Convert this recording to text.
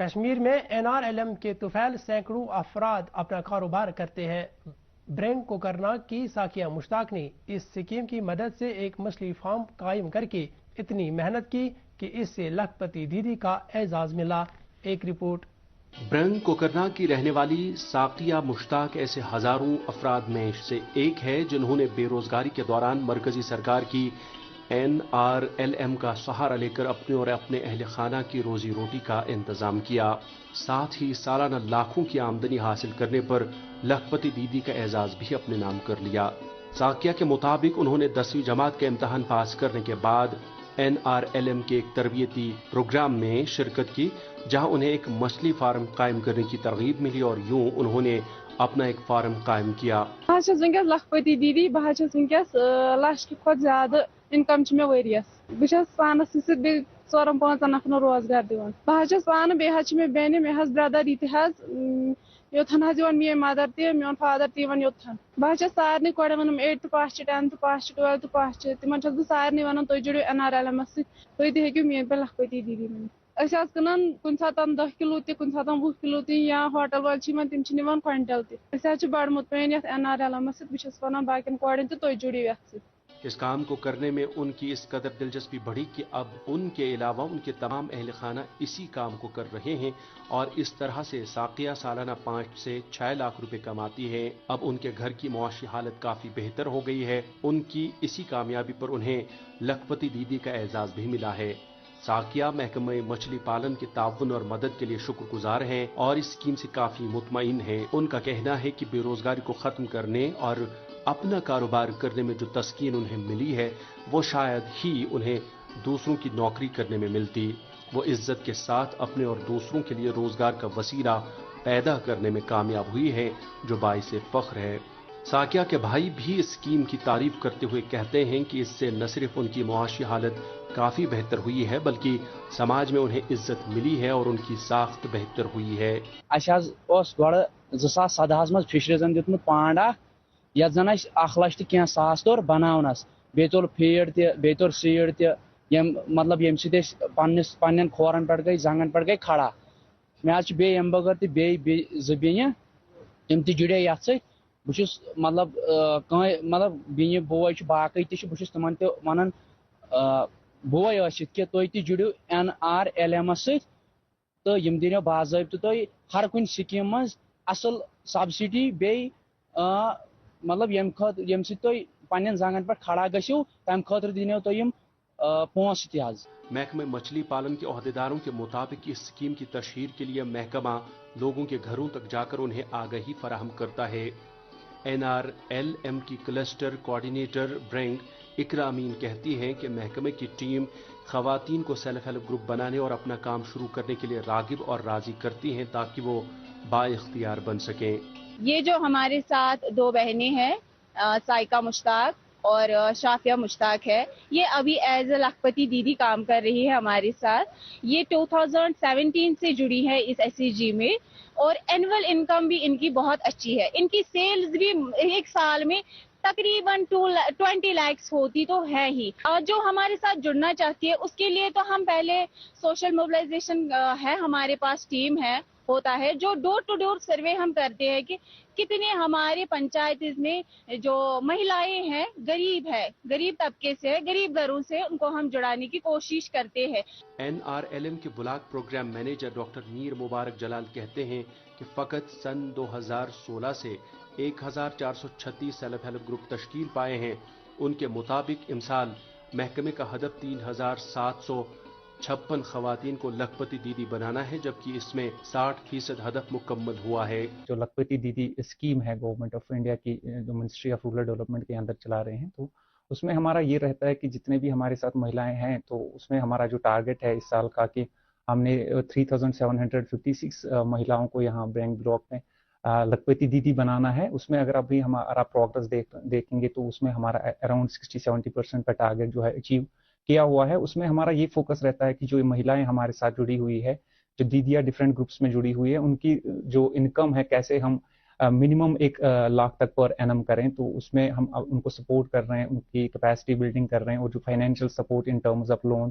کشمیر میں NRLM کے طفیل سینکڑوں افراد اپنا کاروبار کرتے ہیں۔ برینگ کوکرنا کی ساکیہ مشتاق نے اس سکیم کی مدد سے ایک مچھلی فارم قائم کر کے اتنی محنت کی کہ اس سے لاکھ پتی دیدی کا اعزاز ملا۔ ایک رپورٹ۔ برینگ کوکرنا کی رہنے والی ساکیہ مشتاق ایسے ہزاروں افراد میں سے ایک ہے جنہوں نے بے روزگاری کے دوران مرکزی سرکار کی NRLM کا سہارا لے کر اپنے اور اپنے اہل خانہ کی روزی روٹی کا انتظام کیا، ساتھ ہی سالانہ لاکھوں کی آمدنی حاصل کرنے پر لاکھ پتی دیدی کا اعزاز بھی اپنے نام کر لیا۔ ساکیہ کے مطابق انہوں نے 10ویں جماعت کا امتحان پاس کرنے کے بعد NRLM کے ایک تربیتی پروگرام میں شرکت کی، جہاں انہیں ایک مچھلی فارم قائم کرنے کی ترغیب ملی اور یوں انہوں نے اپنا ایک فارم قائم کیا۔ ونکس لاکھ پتی دیدی، بہت ونکس لچھ کھت زیادہ انکم میں ؤریس۔ بہت پانس سی ژورن پانچن نفرن روزگار دِوان۔ بہت پانہ بیٚیہِ مے بیٚنہِ مے برٛدر یہ یوتن میٲنۍ مدر تہِ میون فادر تہِ یوتن۔ بہت سارنٕے کورٮ۪ن ونان 8th پاس 10th پاس 12th پاس تمن بہٕ سارنٕے ونان تُہۍ جُڑِو NRLM سۭتۍ، تُہۍ تہِ ہیٚکِو میٲنۍ پٲٹھۍ لاکھ پتی دیدی بٔنِتھ۔ أسۍ کٕنان کُنہِ ساتہٕ 10 کلوٗ تہِ کُنہِ ساتہٕ 20 کلوٗ تہِ، یا ہوٹل وٲلۍ چھِ تِم چھِ نِوان کوینٹل تہِ۔ أسۍ چھِ بڑٕ مطمئن یتھ NRLM سۭتۍ۔ بہٕ چھَس ونان باقین کورٮ۪ن تہِ تُہۍ جُڑِو یتھ سۭتۍ۔ اس کام کو کرنے میں ان کی اس قدر دلچسپی بڑھی کہ اب ان کے علاوہ ان کے تمام اہل خانہ اسی کام کو کر رہے ہیں اور اس طرح سے ساکیہ سالانہ 5 سے 6 لاکھ روپے کماتی ہے۔ اب ان کے گھر کی معاشی حالت کافی بہتر ہو گئی ہے۔ ان کی اسی کامیابی پر انہیں لاکھ پتی دیدی کا اعزاز بھی ملا ہے۔ ساکیہ محکمہ مچھلی پالن کے تعاون اور مدد کے لیے شکر گزار ہیں اور اس اسکیم سے کافی مطمئن ہیں۔ ان کا کہنا ہے کہ بے روزگاری کو ختم کرنے اور اپنا کاروبار کرنے میں جو تسکین انہیں ملی ہے وہ شاید ہی انہیں دوسروں کی نوکری کرنے میں ملتی۔ وہ عزت کے ساتھ اپنے اور دوسروں کے لیے روزگار کا وسیلہ پیدا کرنے میں کامیاب ہوئی ہے، جو باعث فخر ہے۔ ساکیہ کے بھائی بھی اس اسکیم کی تعریف کرتے ہوئے کہتے ہیں کہ اس سے نہ صرف ان کی معاشی حالت کافی بہتر ہوئی ہے بلکہ سماج میں انہیں عزت ملی ہے اور ان کی ساخت بہتر ہوئی ہے۔ گۄڈٕ 2017 مز فشریزن دیُتمُت پانڈ اکھ یتھ زن اَسہِ 1,00,000 توٚر بناونس، بیٚیہِ توٚل فیٖڈ تہِ، بیٚیہِ توٚر سیٖڈ تہِ، مطلب ییٚمہِ سۭتۍ أسۍ پننٮ۪ن کھورن پٮ۪ٹھ گٔے زنگن پٮ۪ٹھ گٔے کھڑا۔ مےٚ حظ چھِ بیٚیہِ اَمہِ بغٲر تہِ بیٚیہِ 2 بیٚنہِ، تِم تہِ جُڑے یتھ سۭتۍ۔ بہٕ چھُس مطلب بیٚنہِ بوے چھُ باقٕے تہِ چھِ، بہٕ چھُس تِمن تہِ ونان بوے ٲسِتھ کہ تُہۍ تہِ جُڑِو NRLM سۭتۍ تہٕ یِم دِنو باضٲبطہٕ تۄہہِ ہر کُنہِ سکیٖم منٛز اصل سبسڈی، بیٚیہِ مطلب ییٚمہِ سۭتۍ تُہۍ پننٮ۪ن زنگن پٮ۪ٹھ کھڑا گٔژھِو تمہِ خٲطرٕ دِنو تۄہہِ یِم پونٛسہٕ تہِ حظ۔ محکمہ مچھلی پالن کے عہدیداروں کے مطابق اس اسکیم کی تشہیر کے لیے محکمہ لوگوں کے گھروں تک جا کر انہیں آگاہی فراہم کرتا ہے۔ NRLM کی کلسٹر کوآرڈینیٹر برینگ اقرا امین کہتی ہیں کہ محکمے کی ٹیم خواتین کو سیلف ہیلپ گروپ بنانے اور اپنا کام شروع کرنے کے لیے راغب اور راضی کرتی ہیں تاکہ وہ بااختیار بن سکیں۔ یہ جو ہمارے ساتھ 2 بہنیں ہیں، سائقہ مشتاق اور شافیہ مشتاق ہے، یہ ابھی ایز اے لاکھ پتی دیدی کام کر رہی ہے ہمارے ساتھ۔ یہ 2017 سے جڑی ہے اس SHG میں اور اینول انکم بھی ان کی بہت اچھی ہے۔ ان کی سیلز بھی ایک سال میں تقریباً 20 lakhs ہوتی تو ہے ہی۔ اور جو ہمارے ساتھ جڑنا چاہتی ہے اس کے لیے تو ہم پہلے سوشل موبلائزیشن ہے، ہمارے پاس ٹیم ہوتا ہے جو ڈور ٹو ڈور سروے ہم کرتے ہیں کہ کتنے ہمارے پنچایت میں جو مہیلائیں ہیں غریب طبقے سے، غریب گھروں سے، ان کو ہم جڑانے کی کوشش کرتے ہیں۔ NRLM کے بلاک پروگرام مینیجر ڈاکٹر میر مبارک جلال کہتے ہیں کہ فقط سن 2016 سے 1,436 سیلف ہیلپ گروپ تشکیل پائے ہیں۔ ان کے مطابق امسال محکمے کا ہدف 3,756 خواتین کو لاکھ پتی دیدی بنانا ہے، جبکہ اس میں 60% ہدف مکمل ہوا ہے۔ جو لاکھ پتی دیدی اسکیم ہے گورنمنٹ آف انڈیا کی، جو منسٹری آف رورل ڈیولپمنٹ کے اندر چلا رہے ہیں، تو اس میں ہمارا یہ رہتا ہے کہ جتنے بھی ہمارے ساتھ مہیلائیں ہیں تو اس میں ہمارا جو ٹارگٹ ہے اس سال کا کہ ہم نے 3,756 مہیلاؤں کو یہاں برینگ بلاک میں لاکھ پتی دیدی بنانا ہے۔ اس میں اگر ابھی ہمارا پروگرس دیکھیں گے تو اس میں ہمارا اراؤنڈ 60-70% کا ٹارگٹ جو ہے اچیو کیا ہوا ہے۔ اس میں ہمارا یہ فوکس رہتا ہے کہ جو مہیلائیں ہمارے ساتھ جڑی ہوئی ہے، جو دیدیاں ڈفرینٹ گروپس میں جڑی ہوئی ہے، ان کی جو انکم ہے کیسے ہم منیمم 1 لاکھ تک پر اینم کریں، تو اس میں ہم ان کو سپورٹ کر رہے ہیں، ان کی کیپیسٹی بلڈنگ کر رہے ہیں، اور جو financial support in terms of loan